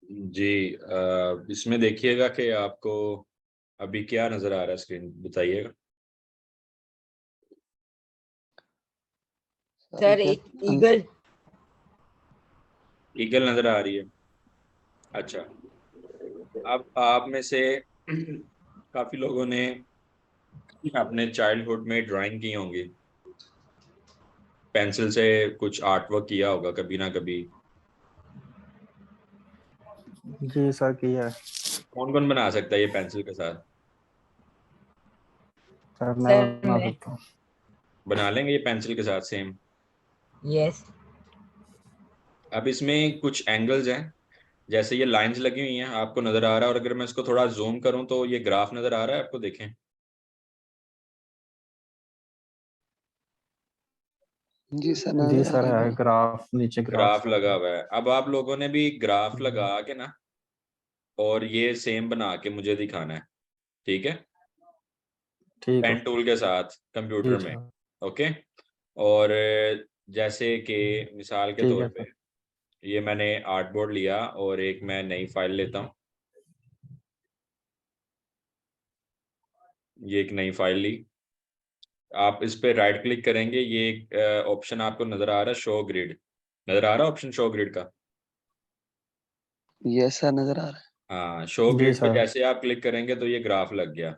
जी, इसमें देखिएगा कि आपको अभी क्या नजर आ रहा है, स्क्रीन बताइएगा। सर एक ईगल। ईगल नजर आ रही है। अच्छा, अब आप में से काफी लोगों ने अपने चाइल्डहुड में ड्राइंग की होंगी, पेंसिल से कुछ आर्ट वर्क किया होगा कभी ना कभी। जी सर किया है। कौन कौन बना सकता है ये पेंसिल के साथ? सर मैं सर बना मैं। सकता हूँ। बना लेंगे ये पेंसिल के साथ सेम। यस। अब इसमें कुछ एंगल्स हैं, जैसे ये लाइंस लगी हुई हैं, आपको नजर आ रहा है, और अगर मैं इसको थोड़ा जूम करूं तो ये ग्राफ नजर आ रहा है आपको, देखें। जी सर जी नजर आ सर रहा है, ग्राफ नीचे ग्राफ ग्राफ लगा हुआ है। अब आप लोगों ने भी ग्राफ लगा के ना, और ये सेम बना के मुझे दिखाना है, ठीक है? ठीक है पेन टूल के साथ कंप्यूटर जी में। सर। ओके। और जैसे कि मिसाल के ठीक तौर है पे सर। ये मैंने आर्टबोर्ड लिया और एक मैं नई फाइल लेता हूँ। ये एक नई फाइल ली, आप इस पे राइट क्लिक करेंगे, ये एक ऑप्शन आपको नजर आ रहा है, शो ग्रिड। नजर आ रहा है ऑप्शन शो ग्रिड का? यस सर नजर आ रहा है। हाँ, शो जी ग्रिड पे सर। जैसे आप क्लिक करेंगे तो ये ग्राफ लग गया।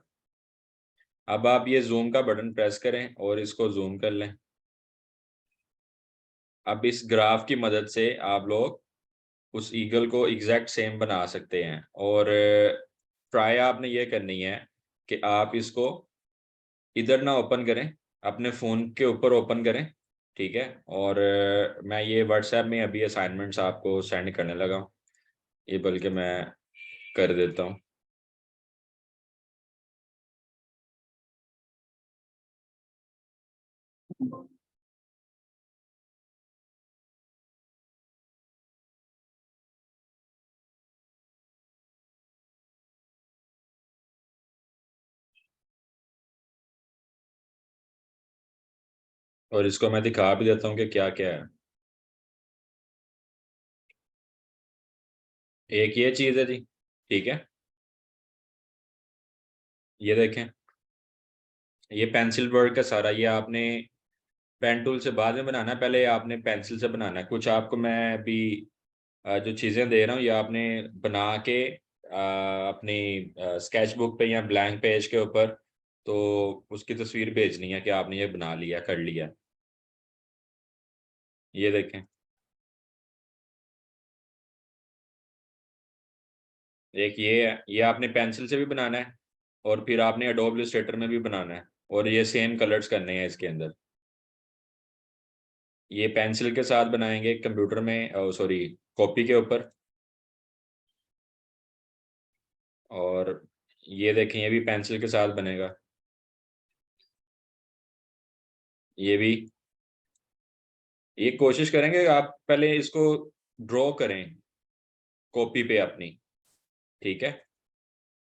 अब आप ये जूम का बटन प्रेस करें और इसको जूम कर लें। अब इस ग्राफ की मदद से आप लोग उस ईगल को एग्जैक्ट सेम बना सकते हैं। और ट्राई आपने ये करनी है कि आप इसको इधर ना ओपन करें, अपने फ़ोन के ऊपर ओपन करें, ठीक है? और मैं ये व्हाट्सएप में अभी असाइनमेंट्स आपको सेंड करने लगा हूँ, ये बल्कि मैं कर देता हूँ। और इसको मैं दिखा भी देता हूँ कि क्या क्या है। एक ये चीज़ है जी, ठीक है? ये देखें, ये पेंसिल वर्क का सारा, ये आपने पेन टूल से बाद में बनाना है, पहले आपने पेंसिल से बनाना है। कुछ आपको मैं अभी जो चीज़ें दे रहा हूँ ये आपने बना के अपनी स्केच बुक पे या ब्लैंक पेज के ऊपर, तो उसकी तस्वीर भेजनी है कि आपने ये बना लिया, कर लिया। ये देखें, एक ये है, ये आपने पेंसिल से भी बनाना है और फिर आपने एडोब इलस्ट्रेटर में भी बनाना है, और ये सेम कलर्स करने हैं इसके अंदर। ये पेंसिल के साथ बनाएंगे कंप्यूटर में, सॉरी, कॉपी के ऊपर। और ये देखें, ये भी पेंसिल के साथ बनेगा, ये भी। ये कोशिश करेंगे आप पहले इसको ड्रॉ करें कॉपी पे अपनी, ठीक है?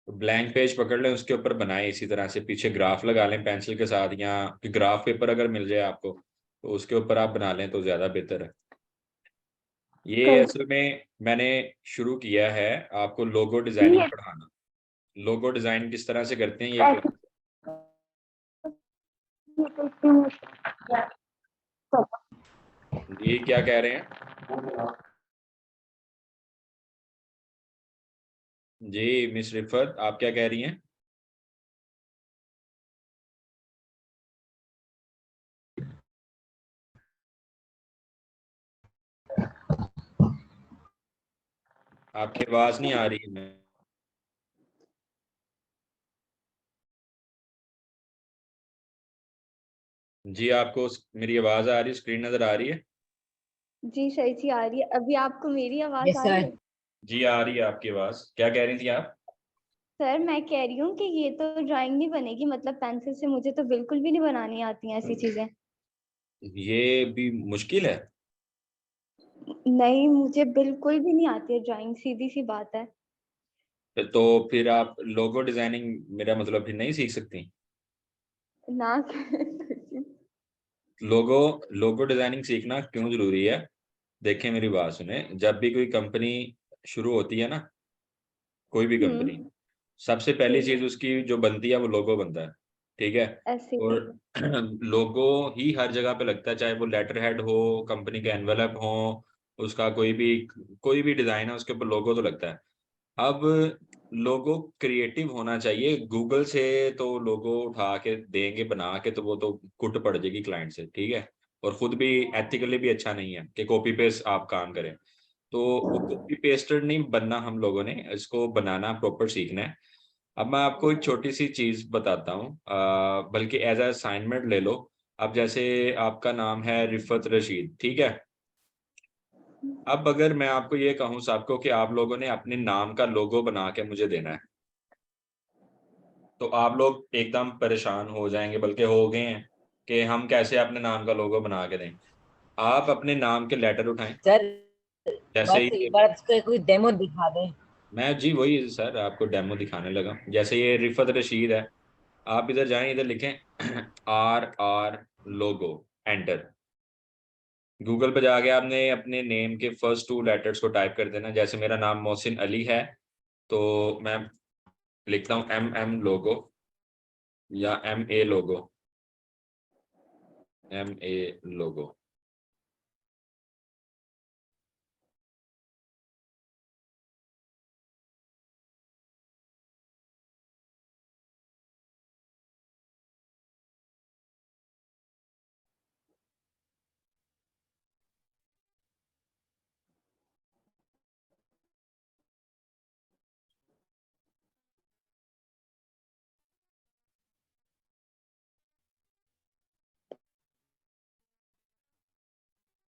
ब्लैंक पेज पकड़ लें, उसके ऊपर बनाएं इसी तरह से, पीछे ग्राफ लगा लें पेंसिल के साथ, या ग्राफ पेपर अगर मिल जाए आपको तो उसके ऊपर आप बना लें तो ज़्यादा बेहतर है। ये असल में मैंने शुरू किया है आपको लोगो डिज़ाइनिंग पढ़ाना। लोगो डिज़ाइन किस तरह से करते हैं ये क्या कह रहे हैं जी? मिस रिफत, आप क्या कह रही हैं? आपकी आवाज़ नहीं आ रही है। जी, आपको मेरी आवाज़ आ रही है, स्क्रीन नज़र आ रही है? जी सही सी आ रही है। अभी आपको मेरी आवाज यस आ रही सर। है? जी आ रही है आपकी आवाज़। क्या कह रही थी आप? सर मैं कह रही हूँ कि ये तो ड्राइंग नहीं बनेगी, मतलब पेंसिल से मुझे तो बिल्कुल भी नहीं बनानी आती हैं ऐसी चीजें। ये भी मुश्किल है। नहीं, मुझे बिल्कुल भी नहीं आती है ड्राइंग, सीधी सी बात है। तो फिर आप लोगो डिजाइनिंग, मेरा मतलब, फिर नहीं सीख सकती? ना लोगो लोगो डिजाइनिंग सीखना क्यों जरूरी है? देखें, मेरी बात सुने, जब भी कोई कंपनी शुरू होती है ना कोई भी कंपनी, सबसे पहली ठीक है। चीज उसकी जो बनती है वो लोगो बनता है, ठीक है। ऐसे और लोगो ही हर जगह पे लगता है, चाहे वो लेटर हेड हो, कंपनी के एनवेलप हो, उसका कोई भी डिजाइन है उसके ऊपर लोगो तो लगता है। अब लोगो क्रिएटिव होना चाहिए। गूगल से तो लोगो उठा के देंगे बना के तो वो तो कुट पड़ जाएगी क्लाइंट से, ठीक है। और खुद भी एथिकली भी अच्छा नहीं है कि कॉपी पेस्ट आप काम करें। तो वो कॉपी पेस्टेड नहीं बनना, हम लोगों ने इसको बनाना प्रॉपर सीखना है। अब मैं आपको एक छोटी सी चीज बताता हूँ, बल्कि एज अ असाइनमेंट ले लो। अब जैसे आपका नाम है रिफत रशीद, ठीक है। अब अगर मैं आपको ये कहूँ सबको कि आप लोगों ने अपने नाम का लोगो बना के मुझे देना है, तो आप लोग एकदम परेशान हो जाएंगे, बल्कि हो गए हैं कि हम कैसे अपने नाम का लोगो बना के दें। आप अपने नाम के लेटर उठाएं, सर जैसे बस ही एक बार उसका कोई डेमो दिखा दें। मैं जी वही सर आपको डेमो दिखाने लगा। जैसे ये रिफत रशीद है, आप इधर जाएं, इधर लिखें RR लोगो, एंटर। गूगल पे जाके आपने अपने नेम के फर्स्ट 2 लेटर्स को टाइप कर देना। जैसे मेरा नाम मोहसिन अली है तो मैं लिखता हूँ MM लोगो या MA लोगो, MA लोगो।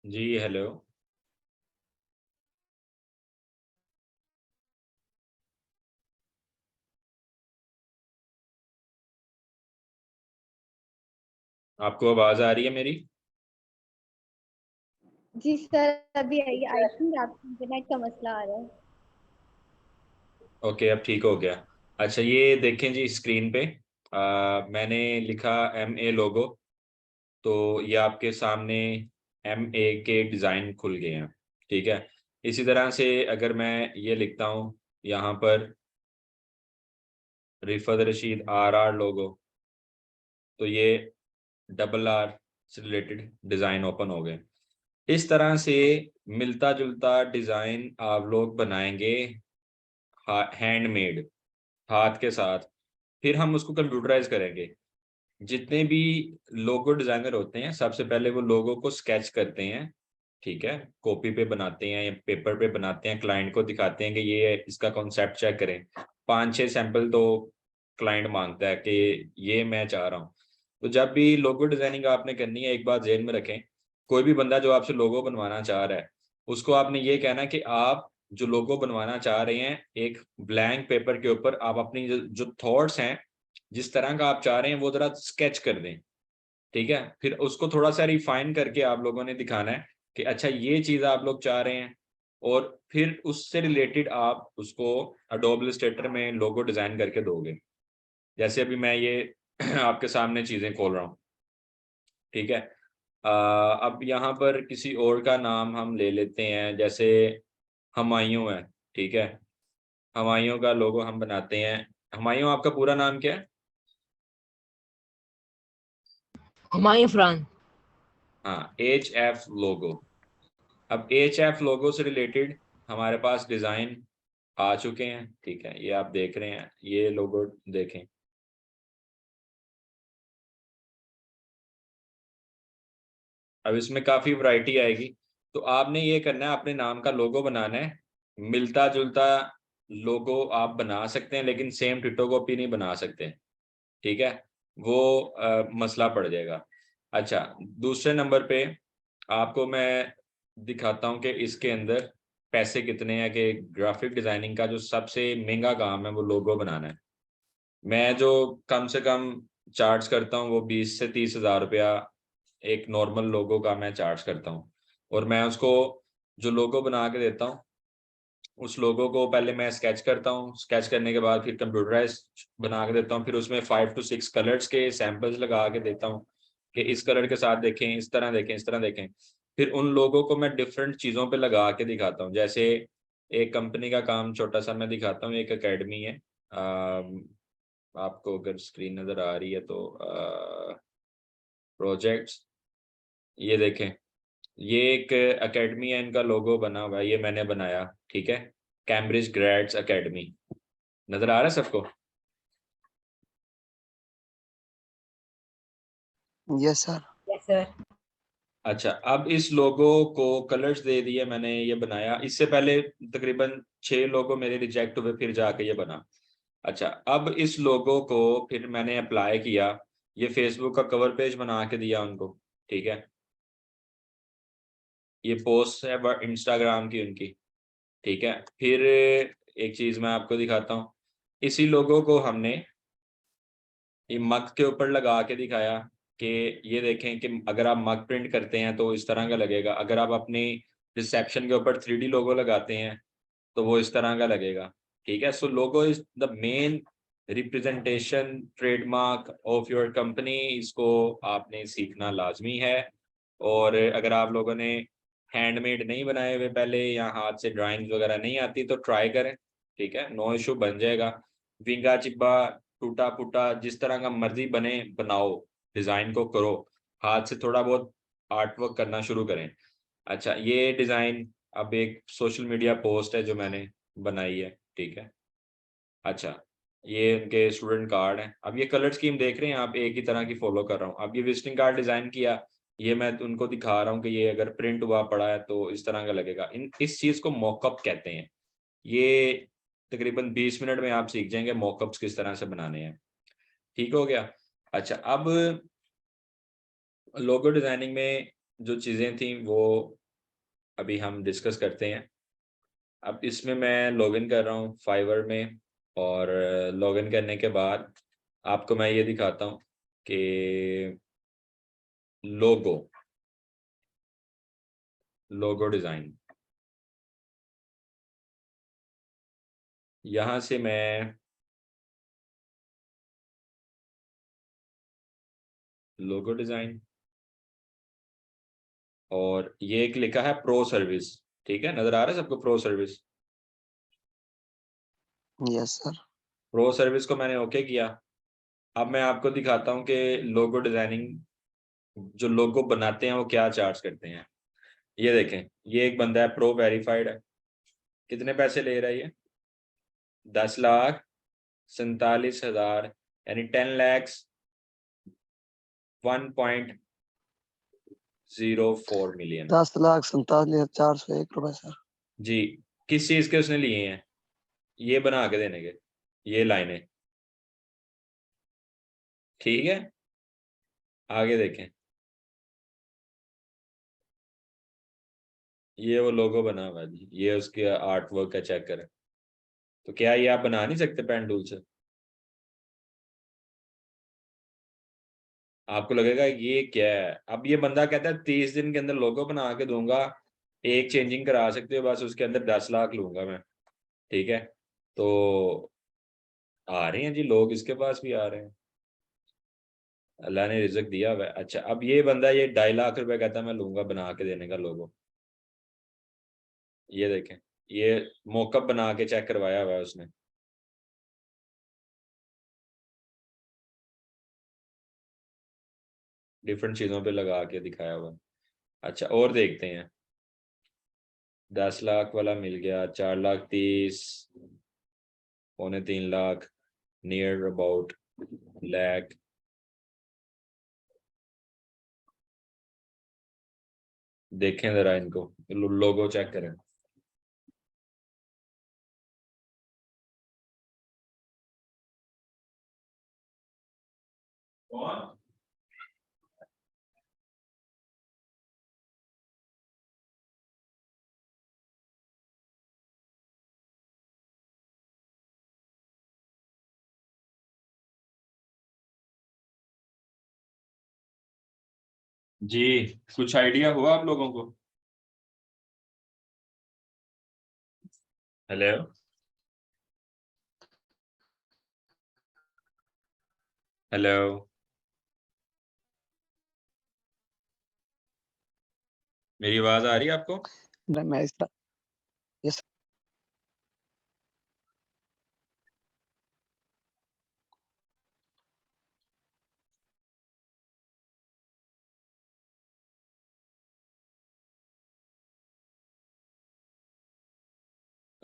जी हेलो। आपको आवाज आ रही है मेरी? जी सर, अभी आई थिंक आपको इंटरनेट का मसला आ रहा है। ओके अब ठीक हो गया। अच्छा ये देखें जी स्क्रीन पे, मैंने लिखा MA लोगो, तो ये आपके सामने MA के डिज़ाइन खुल गए हैं, ठीक है। इसी तरह से अगर मैं ये लिखता हूँ यहाँ पर रिफत रशीद RR लोगो, तो ये RR से रिलेटेड डिज़ाइन ओपन हो गए। इस तरह से मिलता जुलता डिज़ाइन आप लोग बनाएंगे हैंडमेड, हाथ के साथ। फिर हम उसको कंप्यूटराइज करेंगे। जितने भी लोगो डिजाइनर होते हैं सबसे पहले वो लोगो को स्केच करते हैं, ठीक है, कॉपी पे बनाते हैं या पेपर पे बनाते हैं, क्लाइंट को दिखाते हैं कि ये इसका कॉन्सेप्ट चेक करें। 5-6 सैंपल तो क्लाइंट मांगता है कि ये मैं चाह रहा हूँ। तो जब भी लोगो डिजाइनिंग आपने करनी है, एक बात ज़हन में रखें, कोई भी बंदा जो आपसे लोगो बनवाना चाह रहा है उसको आपने ये कहना है कि आप जो लोगो बनवाना चाह रहे हैं एक ब्लैंक पेपर के ऊपर आप अपनी जो थॉट्स हैं, जिस तरह का आप चाह रहे हैं वो जरा स्केच कर दें, ठीक है। फिर उसको थोड़ा सा रिफाइन करके आप लोगों ने दिखाना है कि अच्छा ये चीज आप लोग चाह रहे हैं, और फिर उससे रिलेटेड आप उसको अडोब इलस्ट्रेटर में लोगो डिजाइन करके दोगे। जैसे अभी मैं ये आपके सामने चीजें खोल रहा हूँ, ठीक है। अब यहाँ पर किसी और का नाम हम ले लेते हैं, जैसे हुमायूं है, ठीक है। हुमायूं का लोगो हम बनाते हैं। हुमायूं आपका पूरा नाम क्या है? हुमायूं फरहान। हाँ HF लोगो। अब HF लोगो से रिलेटेड हमारे पास डिजाइन आ चुके हैं, ठीक है। ये आप देख रहे हैं, ये लोगो देखें। अब इसमें काफी वैरायटी आएगी। तो आपने ये करना है, अपने नाम का लोगो बनाना है। मिलता जुलता लोगो आप बना सकते हैं लेकिन सेम डिटो कॉपी नहीं बना सकते, ठीक है। वो मसला पड़ जाएगा। अच्छा दूसरे नंबर पे आपको मैं दिखाता हूँ कि इसके अंदर पैसे कितने हैं, कि ग्राफिक डिजाइनिंग का जो सबसे महंगा काम है वो लोगो बनाना है। मैं जो कम से कम चार्ज करता हूँ वो 20 से 30 हज़ार रुपया एक नॉर्मल लोगो का मैं चार्ज करता हूँ। और मैं उसको जो लोगो बना के देता हूँ उस लोगो को पहले मैं स्केच करता हूँ, स्केच करने के बाद फिर कंप्यूटराइज बना के देता हूँ, फिर उसमें 5 to 6 कलर्स के सैंपल्स लगा के देता हूँ कि इस कलर के साथ देखें, इस तरह देखें, इस तरह देखें। फिर उन लोगों को मैं डिफरेंट चीज़ों पे लगा के दिखाता हूँ। जैसे एक कंपनी का काम छोटा सा मैं दिखाता हूँ, एक एकेडमी है। आपको अगर स्क्रीन नजर आ रही है तो प्रोजेक्ट्स, ये देखें, ये एक एकेडमी है, इनका लोगो बना हुआ है, ये मैंने बनाया, ठीक है। कैम्ब्रिज ग्रेड्स एकेडमी, नजर आ रहा है सबको? Yes sir. Yes, sir. अच्छा, अब इस लोगो को कलर्स दे दिए मैंने, ये बनाया। इससे पहले तकरीबन 6 लोगो मेरे रिजेक्ट हुए, फिर जाके ये बना। अच्छा, अब इस लोगो को फिर मैंने अप्लाई किया, ये फेसबुक का कवर पेज बना के दिया उनको, ठीक है। ये पोस्ट है इंस्टाग्राम की उनकी, ठीक है। फिर एक चीज मैं आपको दिखाता हूँ, इसी लोगो को हमने ये मग के ऊपर लगा के दिखाया कि ये देखें कि अगर आप मग प्रिंट करते हैं तो इस तरह का लगेगा, अगर आप अपनी रिसेप्शन के ऊपर 3D लोगो लगाते हैं तो वो इस तरह का लगेगा, ठीक है। So logo is the main representation trademark of your company, इसको आपने सीखना लाजमी है। और अगर आप लोगों ने हैंडमेड नहीं बनाए हुए पहले, या हाथ से ड्राइंग्स वगैरह नहीं आती, तो ट्राई करें, ठीक है, नो इशू, बन जाएगा। विंगा चिब्बा टूटा फूटा जिस तरह का मर्जी बने बनाओ, डिजाइन को करो, हाथ से थोड़ा बहुत आर्ट वर्क करना शुरू करें। अच्छा, ये डिजाइन अब एक सोशल मीडिया पोस्ट है जो मैंने बनाई है, ठीक है। अच्छा, ये उनके स्टूडेंट कार्ड हैं। अब ये कलर स्कीम देख रहे हैं आप, एक ही तरह की फॉलो कर रहा हूँ। अब ये विजिटिंग कार्ड डिजाइन किया, ये मैं उनको दिखा रहा हूँ कि ये अगर प्रिंट हुआ पड़ा है तो इस तरह का लगेगा। इस चीज को मॉकअप कहते हैं। ये तकरीबन 20 मिनट में आप सीख जाएंगे मॉकअप्स किस तरह से बनाने हैं, ठीक हो गया। अच्छा, अब लोगो डिजाइनिंग में जो चीजें थी वो अभी हम डिस्कस करते हैं। अब इसमें मैं लॉगिन कर रहा हूँ फाइवर में, और लॉगिन करने के बाद आपको मैं ये दिखाता हूँ कि लोगो डिजाइन, यहाँ से मैं लोगो डिजाइन, और ये एक लिखा है प्रो सर्विस, ठीक है, नजर आ रहा है सबको pro service? Yes sir. Pro service को मैंने ओके किया। अब मैं आपको दिखाता हूँ कि लोगो डिजाइनिंग जो लोगो बनाते हैं वो क्या चार्ज करते हैं। ये देखें, ये एक बंदा है, प्रो वेरीफाइड है। कितने पैसे ले रहा है ये? 10,47,000, यानी 10,01.04 मिलियन। 10,47,401 रुपए सर। जी, किस चीज के उसने लिए हैं? ये बना के देने के, ये लाइनें, ठीक है। आगे देखें, ये वो लोगो बना हुआ है जी, ये उसके आर्ट वर्क का चेक करें। तो क्या ये आप बना नहीं सकते पेन टूल से? आपको लगेगा ये क्या है। अब ये बंदा कहता है 30 दिन के अंदर लोगो बना के दूंगा, एक चेंजिंग करा सकते हो बस, उसके अंदर 10 लाख लूंगा मैं, ठीक है। तो आ रहे हैं जी लोग, इसके पास भी आ रहे हैं, अल्लाह ने रिज़्क दिया हुआ है। अच्छा, अब ये बंदा ये 2.5 लाख रुपए कहता है मैं लूंगा बना के देने का लोगो। ये देखें, ये मॉकअप बना के चेक करवाया हुआ है उसने। डिफरेंट चीजों पे लगा के दिखाया हुआ है। अच्छा, और देखते हैं, 10 लाख वाला मिल गया, 4,30,000, 2.25 लाख, नियर अबाउट लैख। देखें जरा इनको, लोगो चेक करें। जी, कुछ आइडिया हुआ आप लोगों को? हेलो, हेलो, मेरी आवाज आ रही है आपको? मैं इस तरह, यस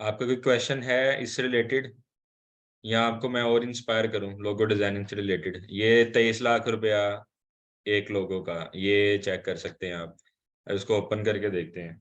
आपका कोई क्वेश्चन है इससे रिलेटेड, या आपको मैं और इंस्पायर करूं लोगो डिजाइनिंग से रिलेटेड? ये 23 लाख रुपया एक लोगो का, ये चेक कर सकते हैं आप, इसको ओपन करके देखते हैं।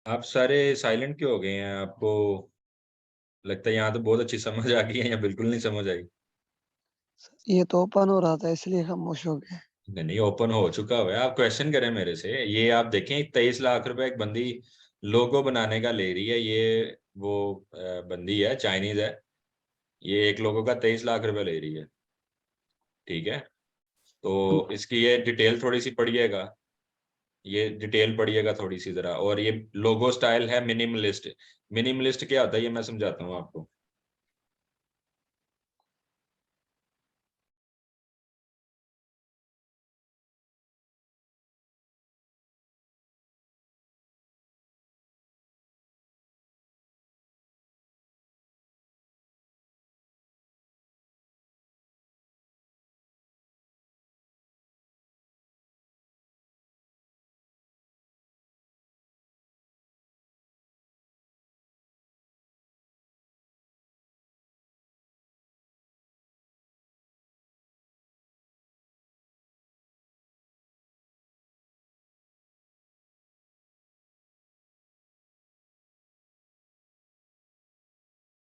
आप सारे साइलेंट क्यों हो गए हैं? आपको लगता है यहाँ तो बहुत अच्छी समझ आ गई है या बिल्कुल नहीं समझ आई? ये तो ओपन हो रहा था इसलिए खामोश हो गए। नहीं, ओपन हो चुका हुआ है। आप क्वेश्चन करें मेरे से। ये आप देखें 23 लाख रुपए एक बंदी लोगो बनाने का ले रही है। ये वो बंदी है, चाइनीज है। ये एक लोगो का 23 लाख रुपए ले रही है, ठीक है? तो इसकी ये डिटेल थोड़ी सी पढ़िएगा, ये डिटेल पढ़िएगा थोड़ी सी जरा। और ये लोगो स्टाइल है मिनिमलिस्ट। मिनिमलिस्ट क्या होता है ये मैं समझाता हूँ आपको।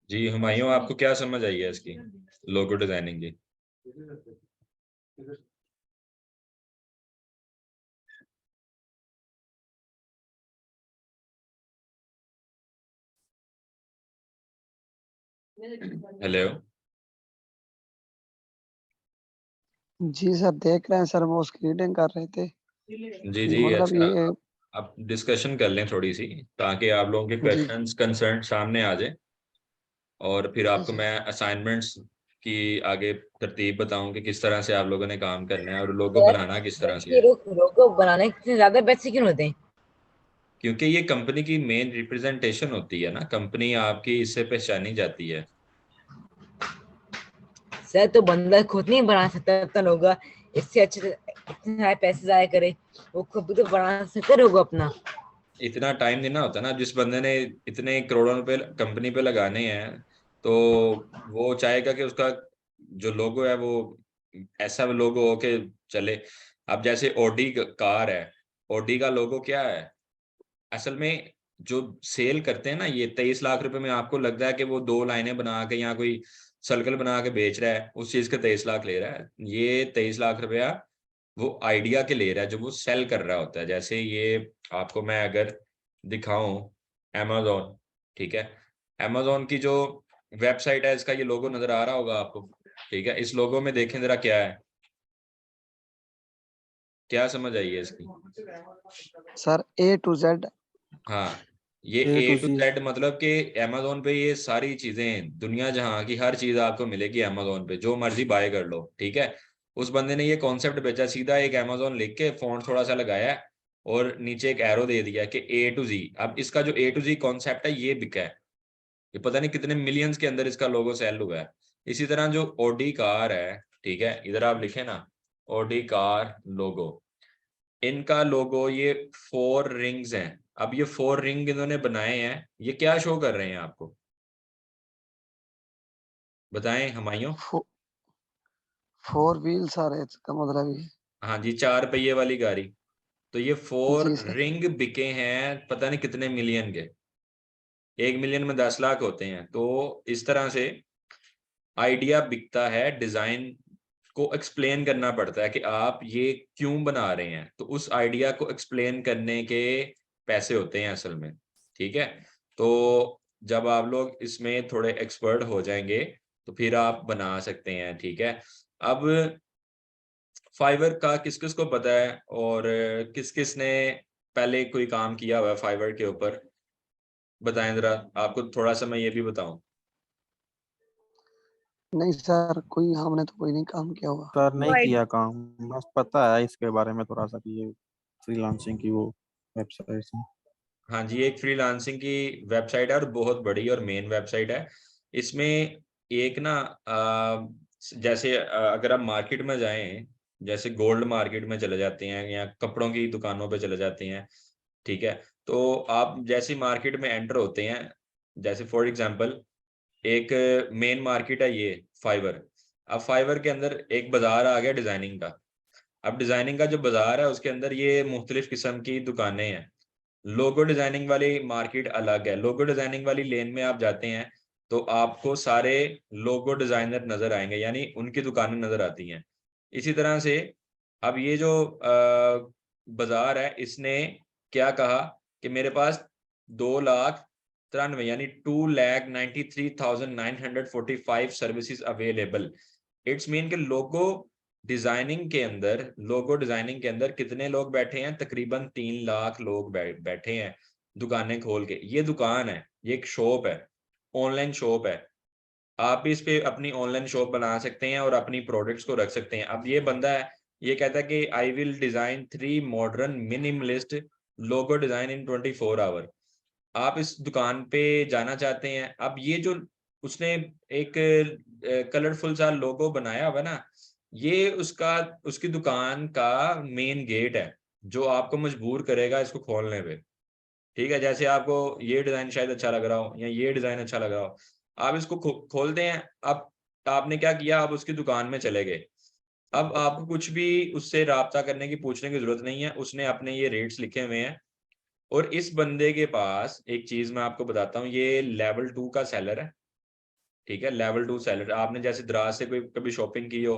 जी हुमायूं, आपको क्या समझ आई है इसकी लोगो डिजाइनिंग की? हेलो? जी सर देख रहे हैं सर, वो उसकी रीडिंग कर रहे थे। जी जी, मतलब अच्छा। ये आप डिस्कशन कर लें थोड़ी सी, ताकि आप लोगों के जी क्वेश्चंस कंसर्न सामने आ जाए, और फिर जी आपको जी मैं असाइनमेंट्स की आगे तरतीब बताऊं कि किस तरह से आप लोगों ने काम करना है और लोगो सर, बनाना किस तरह से ये है। लोगो बनाने के ज्यादा पैसे क्यों होते हैं? क्योंकि ये कंपनी की मेन रिप्रेजेंटेशन होती है ना, कंपनी आपकी इससे पहचानी जाती है। सर, तो बंदा खुद नहीं बना सकता इतना लोगो? इससे अच्छे से इतने सारे पैसे जाया करे, वो खुद भी तो बना सकते लोगो अपना। इतना टाइम देना होता है ना, जिस बंदे ने इतने करोड़ों रुपए कंपनी पे लगाने हैं, तो वो चाहेगा कि उसका जो लोगो है वो ऐसा लोगो हो कि चले। अब जैसे ऑडी कार है, ऑडी का लोगो क्या है? असल में जो सेल करते हैं ना, ये 23 लाख रुपए में आपको लगता है कि वो दो लाइनें बना के या कोई सर्कल बना के बेच रहा है, उस चीज के 23 लाख ले रहा है। ये 23 लाख रुपया वो आइडिया के ले रहा है जो वो सेल कर रहा होता है। जैसे ये आपको मैं अगर दिखाऊं, amazon, ठीक है? amazon की जो वेबसाइट है, इसका ये लोगो नजर आ रहा होगा आपको, ठीक है? इस लोगो में देखें जरा क्या है, क्या समझ आई है इसकी? Sir A to Z। हाँ, ये A to A to Z। Z मतलब कि अमेजोन पे ये सारी चीजें, दुनिया जहां की हर चीज आपको मिलेगी अमेजोन पे, जो मर्जी बाय कर लो, ठीक है? उस बंदे ने ये कॉन्सेप्ट बेचा, सीधा एक अमेजोन लिख के फॉन्ट थोड़ा सा लगाया है और नीचे एक एरो दे दिया कि A to Z। अब इसका जो A to Z कॉन्सेप्ट है ये बिका है, ये पता नहीं कितने मिलियंस के अंदर इसका लोगो सेल हुआ है। इसी तरह जो ऑडी कार है, ठीक है, इधर आप लिखे ना ऑडी कार लोगो, इनका लोगो ये 4 रिंग्स हैं। अब ये 4 रिंग इन्होंने बनाए हैं, ये क्या शो कर रहे हैं आपको, बताएं हमायूं। 4 व्हील्स आ रहे हैं, इसका मतलब ये। हाँ जी, 4 पहिए वाली गाड़ी। तो ये 4 जी सर। रिंग बिके हैं पता नहीं कितने मिलियन के, 1 मिलियन में 10 लाख होते हैं। तो इस तरह से आइडिया बिकता है, डिजाइन को एक्सप्लेन करना पड़ता है कि आप ये क्यों बना रहे हैं, तो उस आइडिया को एक्सप्लेन करने के पैसे होते हैं असल में, ठीक है। तो जब आप लोग इसमें थोड़े एक्सपर्ट हो जाएंगे तो फिर आप बना सकते हैं, ठीक है। अब फाइवर का किस किस को पता है और किस किस ने पहले कोई काम किया हुआ है फाइवर के ऊपर, बताएं जरा, आपको थोड़ा सा मैं ये भी बताऊं। नहीं सर, कोई हमने तो कोई नहीं काम किया हुआ। सर नहीं किया काम, बस पता है इसके बारे में थोड़ा सा कि ये फ्रीलांसिंग की वो वेबसाइट है। हाँ जी, एक फ्रीलांसिंग की वेबसाइट है और बहुत बड़ी और मेन वेबसाइट है। इसमें एक ना जैसे अगर आप मार्केट में जाएं, जैसे गोल्ड मार्केट में चले जाते हैं या कपड़ों की दुकानों पे चले जाते हैं, ठीक है। तो आप जैसे मार्केट में एंटर होते हैं, जैसे फॉर एग्जांपल एक मेन मार्केट है ये फाइवर। अब फाइवर के अंदर एक बाजार आ गया डिजाइनिंग का। अब डिजाइनिंग का जो बाजार है उसके अंदर ये मुख्तलिफ किस्म की दुकानें हैं। लोगो डिजाइनिंग वाली मार्केट अलग है। लोगो डिजाइनिंग वाली लेन में आप जाते हैं तो आपको सारे लोगो डिजाइनर नजर आएंगे, यानी उनकी दुकानें नजर आती हैं। इसी तरह से अब ये जो बाजार है, इसने क्या कहा कि मेरे पास 2,93,000 यानी 2,93,945 सर्विसेज अवेलेबल। इट्स मीन के लोगो डिजाइनिंग के अंदर कितने लोग बैठे हैं, तकरीबन 3 लाख लोग बैठे हैं दुकानें खोल के। ये दुकान है, ये एक शॉप है, ऑनलाइन शॉप है। आप भी इस पे अपनी ऑनलाइन शॉप बना सकते हैं और अपनी प्रोडक्ट्स को रख सकते हैं। अब ये बंदा है, ये कहता है कि I will design 3 modern minimalist logo design in 24 hour. आप इस दुकान पे जाना चाहते हैं। अब ये जो उसने एक कलरफुल सा लोगो बनाया हुआ ना, ये उसकी दुकान का मेन गेट है जो आपको मजबूर करेगा इसको खोलने पे, ठीक है। जैसे आपको ये डिजाइन शायद अच्छा लग रहा हो या ये डिजाइन अच्छा लग रहा हो, आप इसको खोलते हैं। अब आपने क्या किया, आप उसकी दुकान में चले गए। अब आपको कुछ भी उससे राब्ता करने की, पूछने की जरूरत नहीं है, उसने अपने ये रेट्स लिखे हुए हैं। और इस बंदे के पास एक चीज मैं आपको बताता हूँ, ये लेवल 2 का सेलर है, ठीक है। लेवल 2 सेलर, आपने जैसे दराज से कोई कभी शॉपिंग की हो,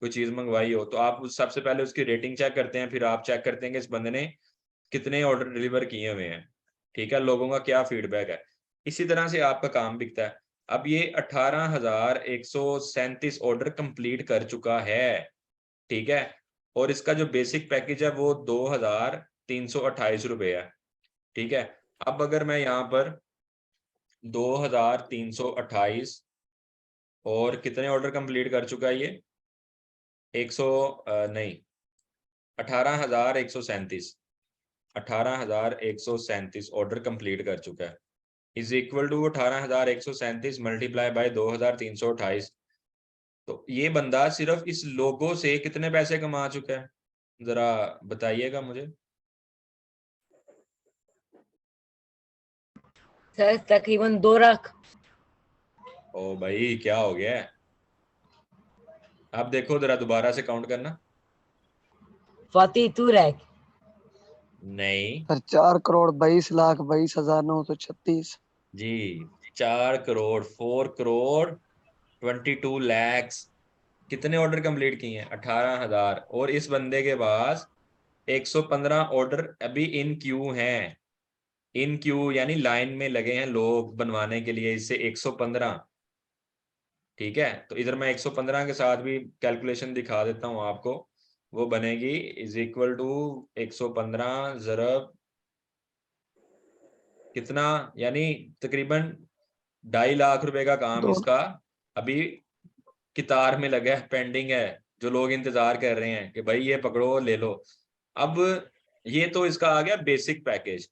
कोई चीज मंगवाई हो, तो आप सबसे पहले उसकी रेटिंग चेक करते हैं, फिर आप चेक करते हैं कि इस बंदे ने कितने ऑर्डर डिलीवर किए हुए हैं, ठीक है, लोगों का क्या फीडबैक है। इसी तरह से आपका काम बिकता है। अब ये 18,137 ऑर्डर कंप्लीट कर चुका है, ठीक है। और इसका जो बेसिक पैकेज है वो 2,328 रुपए है, ठीक है। अब अगर मैं यहाँ पर 2,328 और कितने ऑर्डर कंप्लीट कर चुका है ये, 18,137 18,137 ऑर्डर कंप्लीट कर चुका है, is equal to 18,137 multiply by 2,328। तो ये बंदा सिर्फ इस लोगो से कितने पैसे कमा चुका है, जरा बताइएगा मुझे। सर तकरीबन 2 लाख। ओ भाई क्या हो गया है, आप देखो जरा दोबारा से काउंट करना। 42 लाख। नहीं सर 4,22,22,936। जी, 4 करोड़ 4 करोड़ 22 लैक्स कितने ऑर्डर कंप्लीट किए हैं, 18,000। और इस बंदे के पास 115 ऑर्डर अभी इन क्यू हैं। इन क्यू यानी लाइन में लगे हैं लोग बनवाने के लिए, इससे 115, ठीक है। तो इधर मैं 115 के साथ भी कैलकुलेशन दिखा देता हूं आपको, वो बनेगी इज इक्वल टू 115 ज़रब कितना, यानी तकरीबन 2.5 लाख रुपए का काम दो इसका अभी कितार में लगा है, पेंडिंग है, जो लोग इंतजार कर रहे हैं कि भाई ये पकड़ो ले लो। अब ये तो इसका आ गया बेसिक पैकेज।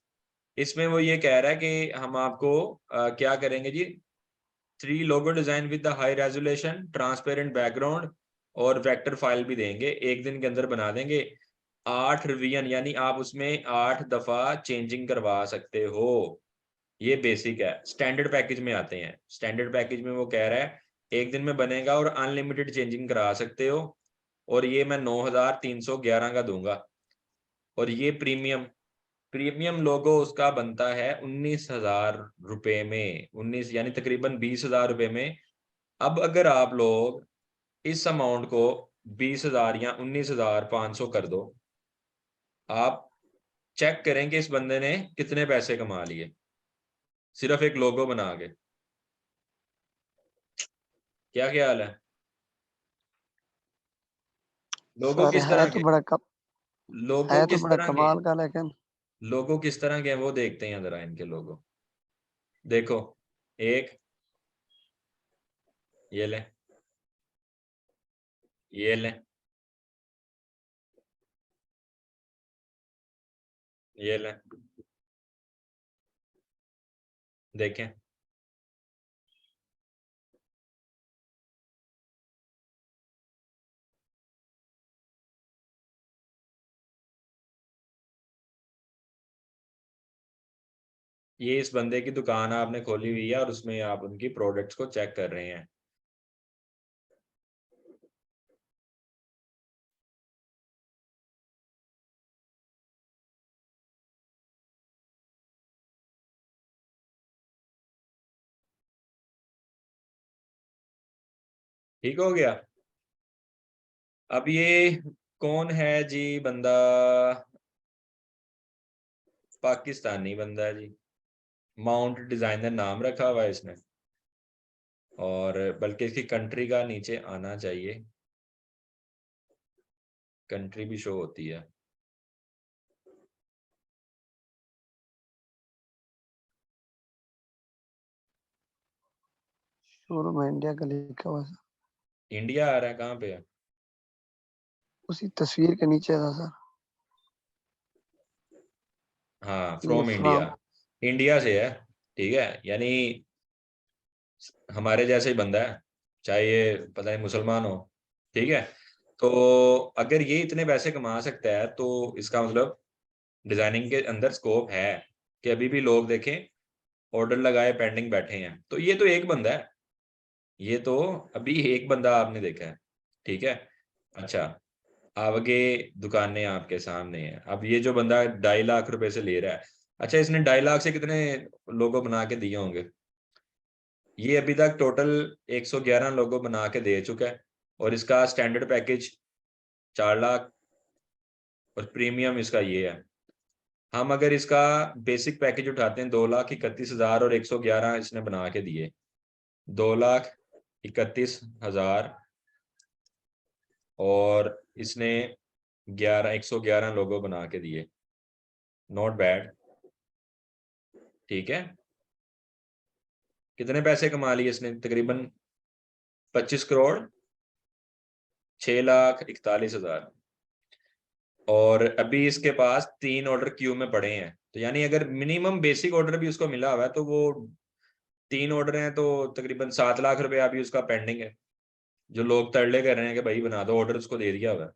इसमें वो ये कह रहा है कि हम आपको क्या करेंगे जी, 3 logo design with the high resolution, transparent background और वेक्टर फाइल भी देंगे, 1 दिन के अंदर बना देंगे। 8 रिवीजन, यानी आप उसमें 8 दफा चेंजिंग करवा सकते हो। ये बेसिक है, स्टैंडर्ड पैकेज में आते हैं। स्टैंडर्ड पैकेज में वो कह रहा है 1 दिन में बनेगा और अनलिमिटेड चेंजिंग करा सकते हो, और ये मैं 9311 का दूंगा। और ये प्रीमियम, प्रीमियम लोगो उसका बनता है 19,000 रुपए में, 19 यानी तकरीबन 20,000 रुपए में। अब अगर आप लोग इस अमाउंट को 20,000 या 19,500 कर दो, आप चेक करेंगे इस बंदे ने कितने पैसे कमा लिए सिर्फ एक लोगो बना के। क्या ख्याल है? लोगो सर किस है तरह तो के, बड़ा कम, लोगो है तो किस बड़ा तरह के, कमाल का, लेकिन लोगो किस तरह के हैं वो देखते हैं जरा इनके लोगो। देखो, एक ये ले, ये ले, ये ले, देखें। ये इस बंदे की दुकान आपने खोली हुई है और उसमें आप उनकी प्रोडक्ट्स को चेक कर रहे हैं। ठीक हो गया। अब ये कौन है जी बंदा? पाकिस्तानी बंदा है जी, माउंट डिजाइनर नाम रखा हुआ है इसने, और बल्कि इसकी कंट्री का नीचे आना चाहिए, कंट्री भी शो होती है। शोरूम इंडिया का लिखा हुआ है सर, इंडिया आ रहा है, कहाँ पे है? उसी तस्वीर के नीचे था सर। हाँ, ये फ्रॉम इंडिया, फ्रॉम, इंडिया से है। ठीक है, यानी हमारे जैसे ही बंदा है, चाहे ये पता नहीं मुसलमान हो। ठीक है, तो अगर ये इतने पैसे कमा सकता है तो इसका मतलब डिजाइनिंग के अंदर स्कोप है कि अभी भी लोग देखें ऑर्डर लगाए पेंडिंग बैठे हैं। तो ये तो एक बंदा है, ये तो अभी एक बंदा आपने देखा है। ठीक है, अच्छा, आगे दुकानें आपके सामने हैं। अब ये जो बंदा 2.5 लाख रुपए से ले रहा है, अच्छा, इसने 2.5 लाख से कितने लोगो बना के दिए होंगे? ये अभी तक टोटल 111 लोगो बना के दे चुका है, और इसका स्टैंडर्ड पैकेज 4 लाख और प्रीमियम इसका ये है। हम अगर इसका बेसिक पैकेज उठाते हैं 2,31,000 और 111 इसने बना के दिए, 2,31,000 और इसने 111 लोगो बना के दिए, नॉट बैड। ठीक है, कितने पैसे कमा लिए इसने? तकरीबन 25 करोड़ 6,41,000। और अभी इसके पास 3 ऑर्डर क्यू में पड़े हैं, तो यानी अगर मिनिमम बेसिक ऑर्डर भी उसको मिला हुआ है तो वो 3 ऑर्डर हैं, तो तकरीबन 7 लाख रुपए अभी उसका पेंडिंग है, जो लोग तरले कर रहे हैं कि भाई बना दो, ऑर्डर उसको दे दिया हुआ है।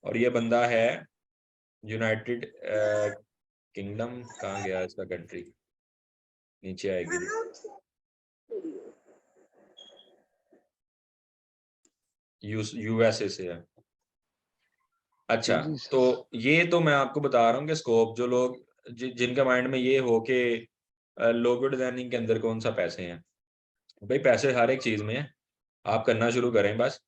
और ये बंदा है यूनाइटेड किंगडम, कहाँ गया इसका कंट्री? नीचे आएगी, यूएसए से है। अच्छा, जी तो सर। ये तो मैं आपको बता रहा हूँ कि स्कोप, जो लोग जिनका माइंड में ये हो कि लोगो डिजाइनिंग के अंदर कौन सा पैसे हैं, भाई पैसे हर एक चीज में है। आप करना शुरू करें बस।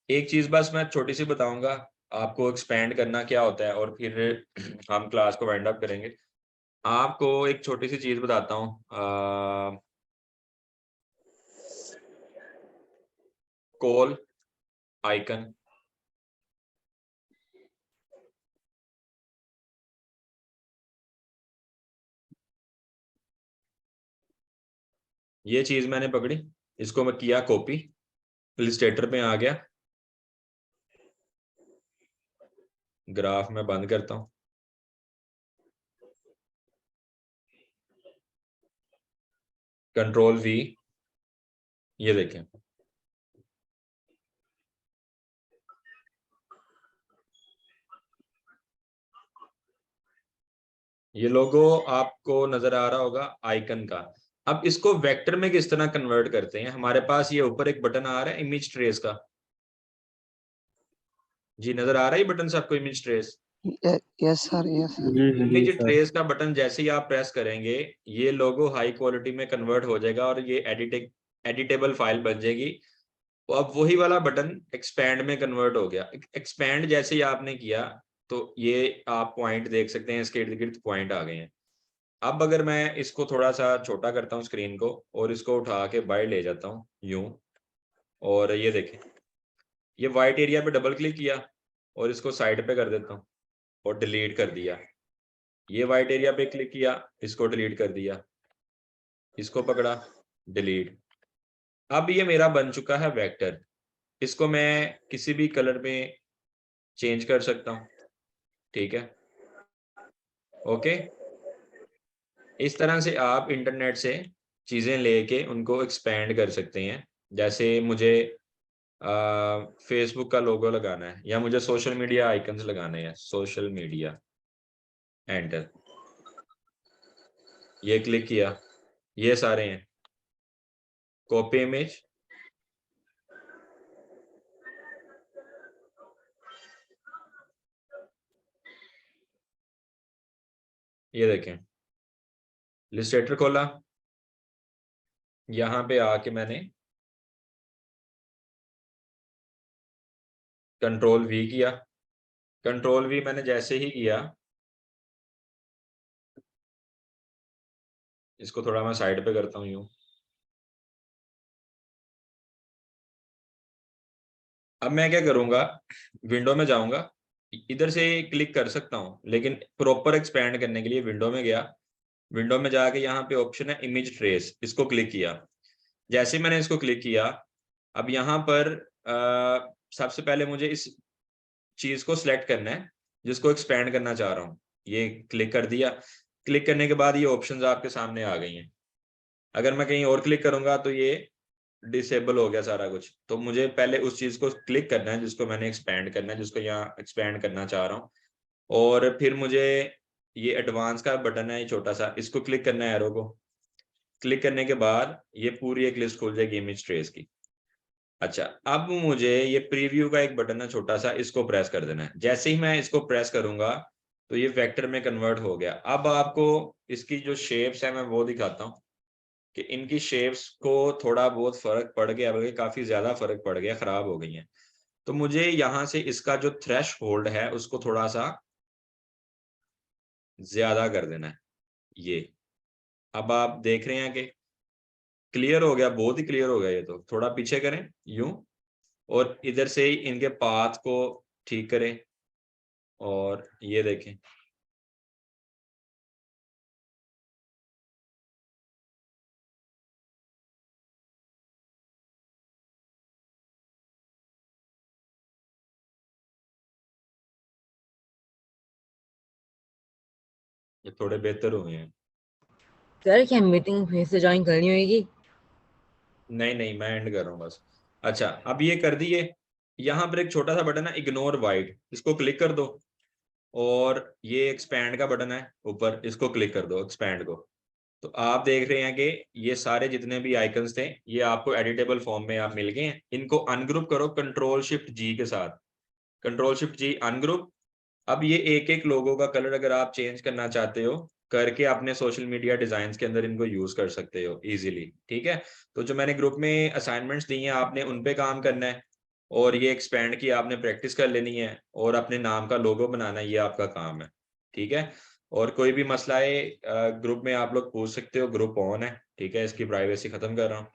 एक चीज बस मैं छोटी सी बताऊंगा आपको, एक्सपेंड करना क्या होता है, और फिर हम क्लास को वाइंड अप करेंगे। आपको एक छोटी सी चीज बताता हूँ, कॉल आइकन। ये चीज मैंने पकड़ी, इसको मैं किया कॉपी, इलस्ट्रेटर पे आ गया, ग्राफ में बंद करता हूँ, कंट्रोल V, ये देखें, ये लोगो आपको नजर आ रहा होगा आइकन का। अब इसको वेक्टर में किस तरह कन्वर्ट करते हैं? हमारे पास ये ऊपर एक बटन आ रहा है इमेज ट्रेस का, जी नजर आ रहा है बटन से आपको image trace? Yes sir, yes sir. जी जी इमेज सर। ट्रेस का बटन जैसे ही आप प्रेस करेंगे ये लोगो हाई क्वालिटी में कन्वर्ट हो जाएगा और ये एडिटेबल फाइल बन जाएगी। तो अब वही वाला बटन एक्सपैंड में कन्वर्ट हो गया। एक्सपैंड जैसे ही आपने किया तो ये आप पॉइंट देख सकते हैं, इसके इर्द गिर्द पॉइंट आ गए हैं। अब अगर मैं इसको थोड़ा सा छोटा करता हूँ स्क्रीन को और इसको उठा के बाहर ले जाता हूँ यूं, और ये देखें ये व्हाइट एरिया पे डबल क्लिक किया और इसको साइड पे कर देता हूँ और डिलीट कर दिया। ये व्हाइट एरिया पे क्लिक किया, इसको डिलीट कर दिया, इसको पकड़ा, डिलीट। अब ये मेरा बन चुका है वेक्टर। इसको मैं किसी भी कलर में चेंज कर सकता हूँ, ठीक है, ओके। इस तरह से आप इंटरनेट से चीजें लेके उनको एक्सपेंड कर सकते हैं। जैसे मुझे फेसबुक का लोगो लगाना है या मुझे सोशल मीडिया आइकन्स लगाने हैं, सोशल मीडिया, एंटर, ये क्लिक किया, ये सारे हैं, कॉपी इमेज, ये देखें इलस्ट्रेटर खोला, यहां पे आके मैंने कंट्रोल वी किया। कंट्रोल वी मैंने जैसे ही किया, इसको थोड़ा मैं साइड पे करता हूं यूं, अब मैं क्या करूंगा, विंडो में जाऊंगा, इधर से क्लिक कर सकता हूं लेकिन प्रॉपर एक्सपैंड करने के लिए विंडो में गया, विंडो में जाके यहाँ पे ऑप्शन है इमेज ट्रेस, इसको क्लिक किया। जैसे मैंने इसको क्लिक किया, अब यहाँ पर सबसे पहले मुझे इस चीज को सिलेक्ट करना है जिसको एक्सपैंड करना चाह रहा हूँ, ये क्लिक कर दिया। क्लिक करने के बाद ये ऑप्शंस आपके सामने आ गई हैं। अगर मैं कहीं और क्लिक करूंगा तो ये डिसेबल हो गया सारा कुछ। तो मुझे पहले उस चीज को क्लिक करना है जिसको मैंने एक्सपैंड करना है, जिसको यहाँ एक्सपैंड करना चाह रहा हूँ, और फिर मुझे ये एडवांस का बटन है ये छोटा सा, इसको क्लिक करना है, एरो को क्लिक करने के बाद ये पूरी एक लिस्ट खुल जाएगी इमेज ट्रेस की। अच्छा, अब मुझे ये प्रीव्यू का एक बटन है छोटा सा, इसको प्रेस कर देना है। जैसे ही मैं इसको प्रेस करूंगा तो ये वेक्टर में कन्वर्ट हो गया। अब आपको इसकी जो शेप्स है मैं वो दिखाता हूँ कि इनकी शेप्स को थोड़ा बहुत फर्क पड़ गया, बल्कि काफी ज्यादा फर्क पड़ गया, खराब हो गई हैं। तो मुझे यहाँ से इसका जो थ्रेश होल्ड है उसको थोड़ा सा ज्यादा कर देना है। ये अब आप देख रहे हैं कि क्लियर हो गया, बहुत ही क्लियर हो गया। ये तो थोड़ा पीछे करें यूं, और इधर से ही इनके पाथ को ठीक करें, और ये देखें ये थोड़े बेहतर हुए हैं। सर क्या मीटिंग फिर से ज्वाइन करनी होगी? नहीं नहीं, मैं एंड कर रहा हूँ बस। अच्छा, अब ये कर दिए। यहाँ पर एक छोटा सा बटन है इग्नोर वाइड, इसको क्लिक कर दो, और ये एक्सपैंड का बटन है ऊपर, इसको क्लिक कर दो एक्सपैंड को। तो आप देख रहे हैं कि ये सारे जितने भी आइकन्स थे ये आपको एडिटेबल फॉर्म में आप मिल गए हैं। इनको अनग्रुप करो कंट्रोल शिफ्ट जी के साथ, कंट्रोल शिफ्ट जी अनग्रुप। अब ये एक एक लोगों का कलर अगर आप चेंज करना चाहते हो करके अपने सोशल मीडिया डिजाइन के अंदर इनको यूज कर सकते हो इजीली, ठीक है। तो जो मैंने ग्रुप में असाइनमेंट्स दी हैं आपने उन पे काम करना है, और ये एक्सपेंड की आपने प्रैक्टिस कर लेनी है, और अपने नाम का लोगो बनाना है, ये आपका काम है, ठीक है। और कोई भी मसला है ग्रुप में आप लोग पूछ सकते हो, ग्रुप ऑन है, ठीक है। इसकी प्राइवेसी खत्म कर रहा हूँ।